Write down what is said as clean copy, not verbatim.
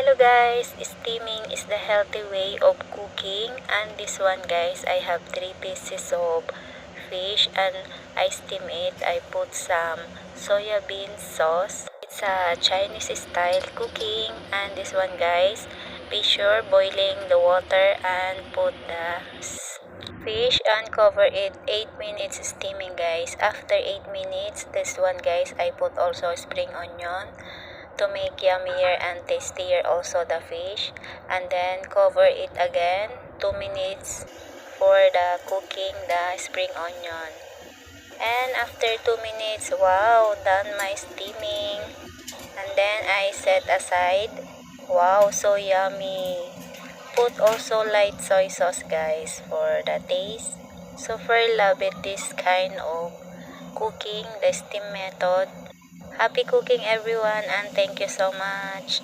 Hello guys, steaming is the healthy way of cooking, and this one guys, I have 3 pieces of fish and I steam it. I put some soya bean sauce. It's a Chinese style cooking, and this one guys, be sure boiling the water and put the fish and cover it 8 minutes steaming guys. After 8 minutes, this one guys, I put also spring onion to make yummier and tastier also the fish, and then cover it again 2 minutes for the cooking the spring onion. And after 2 minutes, wow, done my steaming, and then I set aside. Wow, so yummy. Put also light soy sauce guys for the taste. Super love it, this kind of cooking, the steam method. Happy cooking everyone, and thank you so much.